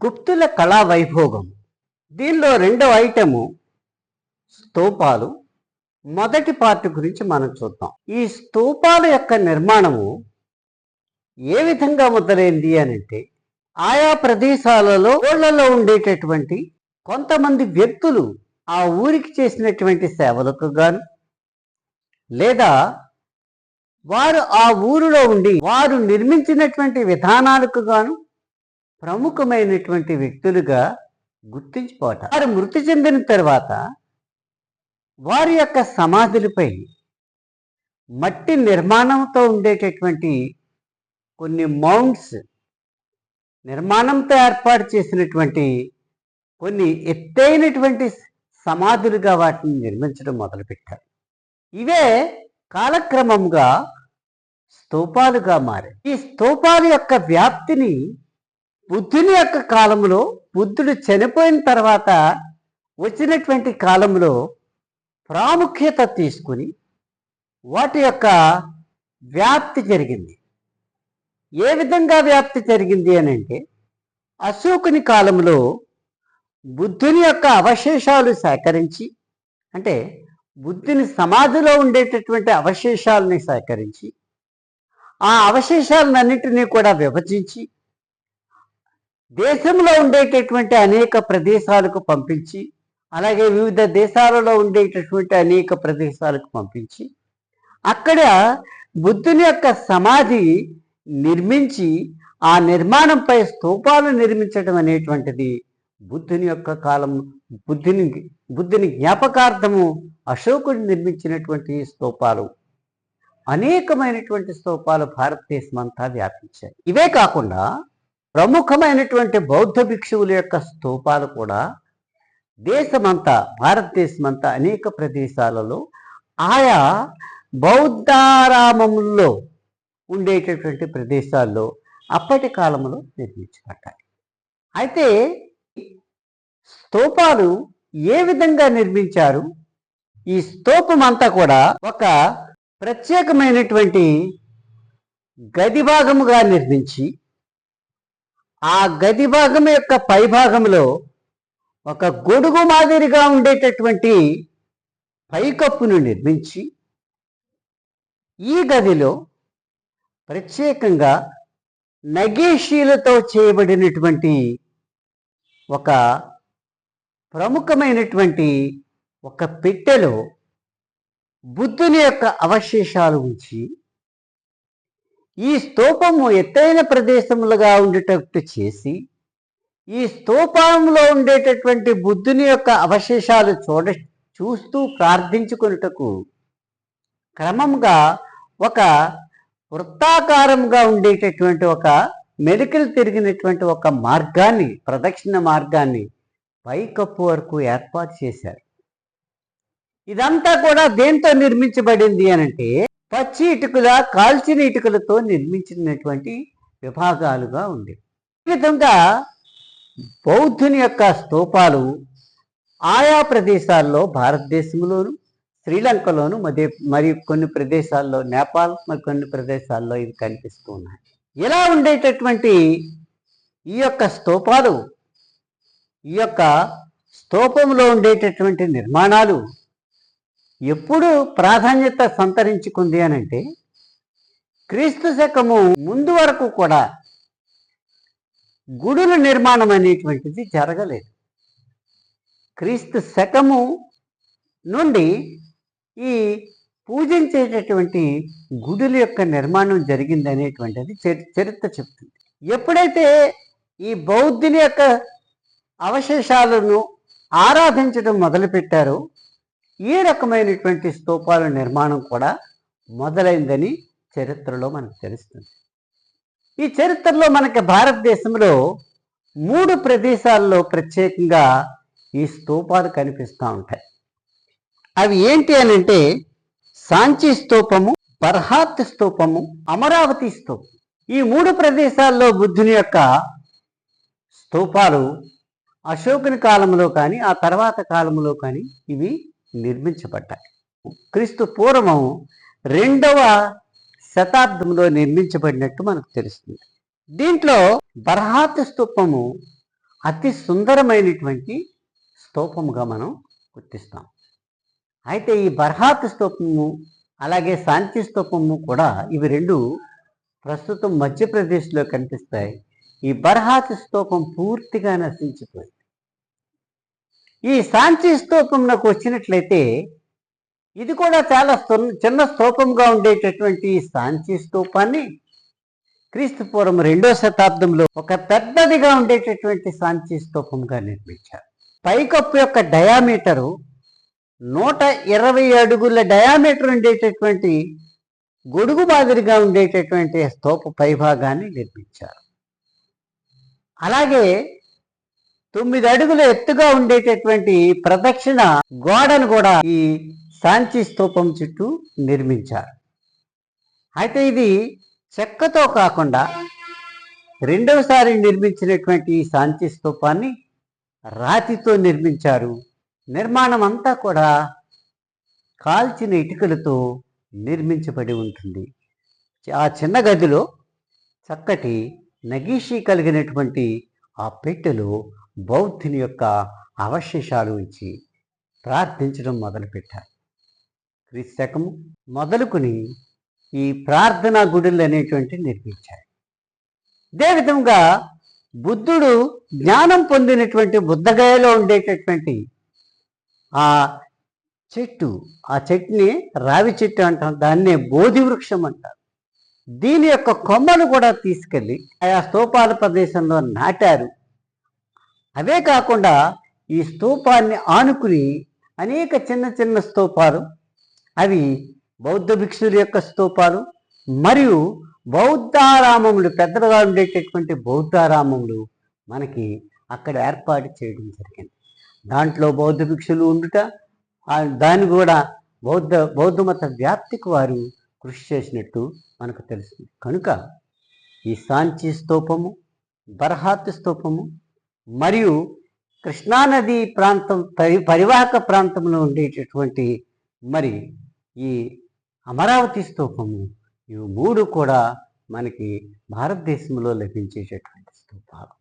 గుప్తుల కళా వైభోగం. దీనిలో రెండవ ఐటెము స్తూపాలు. మొదటి పార్ట్ గురించి మనం చూద్దాం. ఈ స్తూపాల యొక్క నిర్మాణము ఏ విధంగా మొదలైంది అంటే, ఆయా ప్రదేశాలలో ఊళ్ళలో ఉండేటటువంటి కొంతమంది వ్యక్తులు ఆ ఊరికి చేసినటువంటి సేవలకు గాను, లేదా వారు ఆ ఊరిలో ఉండి వారు నిర్మించినటువంటి విధానాలకు గాను ప్రముఖమైనటువంటి వ్యక్తులుగా గుర్తించిపోతారు. వారు మృతి చెందిన తర్వాత వారి యొక్క సమాధులపై మట్టి నిర్మాణంతో ఉండేటటువంటి కొన్ని మౌంట్స్, నిర్మాణంతో ఏర్పాటు చేసినటువంటి కొన్ని ఎత్తైనటువంటి సమాధులుగా వాటిని నిర్మించడం మొదలుపెట్టారు. ఇవే కాలక్రమంగా స్తూపాలుగా మారాయి. ఈ స్తూపాల యొక్క వ్యాప్తిని బుద్ధుని యొక్క కాలంలో, బుద్ధుడు చనిపోయిన తర్వాత వచ్చినటువంటి కాలంలో ప్రాముఖ్యత తీసుకుని వాటి యొక్క వ్యాప్తి జరిగింది. ఏ విధంగా వ్యాప్తి జరిగింది అని అంటే, అశోకుని కాలంలో బుద్ధుని యొక్క అవశేషాలు సేకరించి, అంటే బుద్ధుని సమాధిలో ఉండేటటువంటి అవశేషాలని సేకరించి, ఆ అవశేషాలన్నింటినీ కూడా విభజించి దేశంలో ఉండేటటువంటి అనేక ప్రదేశాలకు పంపించి, అలాగే వివిధ దేశాలలో ఉండేటటువంటి అనేక ప్రదేశాలకు పంపించి, అక్కడ బుద్ధుని యొక్క సమాధి నిర్మించి ఆ నిర్మాణంపై స్తూపాలు నిర్మించడం అనేటువంటిది బుద్ధుని యొక్క కాలం, బుద్ధుని జ్ఞాపకార్థము అశోకుడు నిర్మించినటువంటి స్తూపాలు. అనేకమైనటువంటి స్తూపాలు భారతదేశం అంతా వ్యాపించాయి. ఇవే కాకుండా ప్రముఖమైనటువంటి బౌద్ధ భిక్షువుల యొక్క స్తూపాలు కూడా దేశమంతా, భారతదేశమంతా అనేక ప్రదేశాలలో ఆయా బౌద్ధారామముల్లో ఉండేటటువంటి ప్రదేశాల్లో అప్పటి కాలంలో నిర్మించబడ్డాయి. అయితే స్తూపాలు ఏ విధంగా నిర్మించారు? ఈ స్తూపం అంతా కూడా ఒక ప్రత్యేకమైనటువంటి గది భాగముగా నిర్మించి, ఆ గది భాగం యొక్క పైభాగంలో ఒక గొడుగు మాదిరిగా ఉండేటటువంటి పైకప్పును నిర్మించి, ఈ గదిలో ప్రత్యేకంగా నగేషీలతో చేయబడినటువంటి ఒక ప్రముఖమైనటువంటి ఒక పెట్టెలో బుద్ధుని యొక్క అవశేషాలు ఉంచి, ఈ స్తూపము ఎత్తైన ప్రదేశములుగా ఉండేటట్టు చేసి, ఈ స్తూపంలో ఉండేటటువంటి బుద్ధుని యొక్క అవశేషాలు చూస్తూ ప్రార్థించుకున్నటకు క్రమంగా ఒక వృత్తాకారంగా ఉండేటటువంటి ఒక మెలికలు తిరిగినటువంటి ఒక మార్గాన్ని, ప్రదక్షిణ మార్గాన్ని పైకప్పు వరకు ఏర్పాటు చేశారు. ఇదంతా కూడా దేంతో నిర్మించబడింది అనంటే, పచ్చి ఇటుకల, కాల్చిన ఇటుకలతో నిర్మించినటువంటి విభాగాలుగా ఉండేవి. ఈ విధంగా బౌద్ధుని యొక్క స్తూపాలు ఆయా ప్రదేశాల్లో, భారతదేశంలోను, శ్రీలంకలోను, మరియు కొన్ని ప్రదేశాల్లో, నేపాల్, మరి కొన్ని ప్రదేశాల్లో ఇవి కనిపిస్తూ ఉన్నాయి. ఇలా ఉండేటటువంటి ఈ యొక్క స్తూపాలు, ఈ యొక్క స్తూపంలో ఉండేటటువంటి నిర్మాణాలు ఎప్పుడు ప్రాధాన్యత సంతరించుకుంది అనంటే, క్రీస్తు శకము ముందు వరకు కూడా గుడుల నిర్మాణం అనేటువంటిది జరగలేదు. క్రీస్తు శకము నుండి ఈ పూజించేటటువంటి గుడుల యొక్క నిర్మాణం జరిగింది అనేటువంటిది చరిత్ర చెప్తుంది. ఎప్పుడైతే ఈ బౌద్ధుని యొక్క అవశేషాలను ఆరాధించడం మొదలుపెట్టారో, ఈ రకమైనటువంటి స్తూపాల నిర్మాణం కూడా మొదలైందని చరిత్రలో మనకు తెలుస్తుంది. ఈ చరిత్రలో మనకి భారతదేశంలో 3 ప్రదేశాల్లో ప్రత్యేకంగా ఈ స్తూపాలు కనిపిస్తూ ఉంటాయి. అవి ఏంటి అనంటే, సాంచి స్తూపము, బర్హాత్ స్తూపము, అమరావతి స్తూపం. ఈ 3 ప్రదేశాల్లో బుద్ధుని యొక్క స్తూపాలు అశోకుని కాలంలో కానీ, ఆ తర్వాత కాలంలో కానీ ఇవి నిర్మించబడ్డాయి. క్రీస్తు పూర్వం 2వ శతాబ్దంలో నిర్మించబడినట్టు మనకు తెలుస్తుంది. దీంట్లో బర్హాత్ స్తూపము అతి సుందరమైనటువంటి స్తూపముగా మనం గుర్తిస్తాం. అయితే ఈ బర్హాత్ స్తూపము అలాగే శాంతి స్తూపము కూడా ఇవి రెండు ప్రస్తుతం మధ్యప్రదేశ్లో కనిపిస్తాయి. ఈ బర్హాత్ స్తూపం పూర్తిగా నశించిపోయింది. ఈ శాంతి స్తూపంలోకి వచ్చినట్లయితే ఇది కూడా చాలా చిన్న స్తూపంగా ఉండేటటువంటి ఈ శాంతి స్తూపాన్ని క్రీస్తు పూర్వం 2వ శతాబ్దంలో ఒక పెద్దదిగా ఉండేటటువంటి శాంతి స్తూపంగా నిర్మించారు. పైకప్పు యొక్క డయామీటరు 120 అడుగుల డయామీటర్ ఉండేటటువంటి గొడుగు మాదిరిగా ఉండేటటువంటి స్తూప పైభాగాన్ని నిర్మించారు. అలాగే 9 అడుగుల ఎత్తుగా ఉండేటటువంటి ప్రదక్షిణ గోడను కూడా ఈ శాంతి స్తూపం చుట్టూ నిర్మించారు. అయితే ఇది చెక్కతో కాకుండా రెండవసారి నిర్మించినటువంటి ఈ శాంతి స్తూపాన్ని రాతితో నిర్మించారు. నిర్మాణం అంతా కూడా కాల్చిన ఇటుకలతో నిర్మించబడి ఉంటుంది. ఆ చిన్న గదిలో చక్కటి నగీషి కలిగినటువంటి ఆ పెట్టెలో బౌద్ధుని యొక్క అవశేషాలు ఉంచి ప్రార్థించడం మొదలుపెట్టారు. క్రీస్తు శకము మొదలుకొని ఈ ప్రార్థనా గుడులు అనేటువంటి నిర్మించారు. అదేవిధంగా బుద్ధుడు జ్ఞానం పొందినటువంటి బుద్ధగయలో ఉండేటటువంటి ఆ చెట్టుని రావి చెట్టు అంటాం, దాన్నే బోధి వృక్షం అంటారు. దీని యొక్క కొమ్మను కూడా తీసుకెళ్ళి ఆయా స్తూపాల ప్రదేశంలో నాటారు. అవే కాకుండా ఈ స్తూపాన్ని ఆనుకుని అనేక చిన్న చిన్న స్తూపాలు, అవి బౌద్ధ భిక్షుల యొక్క స్తూపాలు మరియు బౌద్ధారామములు, పెద్దగా ఉండేటటువంటి బౌద్ధారామములు మనకి అక్కడ ఏర్పాటు చేయడం జరిగింది. దాంట్లో బౌద్ధ భిక్షులు ఉండుట, దాన్ని కూడా బౌద్ధ మత వ్యాప్తికి వారు కృషి చేసినట్టు మనకు తెలుస్తుంది. కనుక ఈ సాంచి స్తూపము, బర్హాత్ స్తూపము మరియు కృష్ణానది ప్రాంతం పరివాహక ప్రాంతంలో ఉండేటటువంటి మరి ఈ అమరావతి స్తూపము, ఇవి మూడు కూడా మనకి భారతదేశంలో లభించేటటువంటి స్తూపాలు.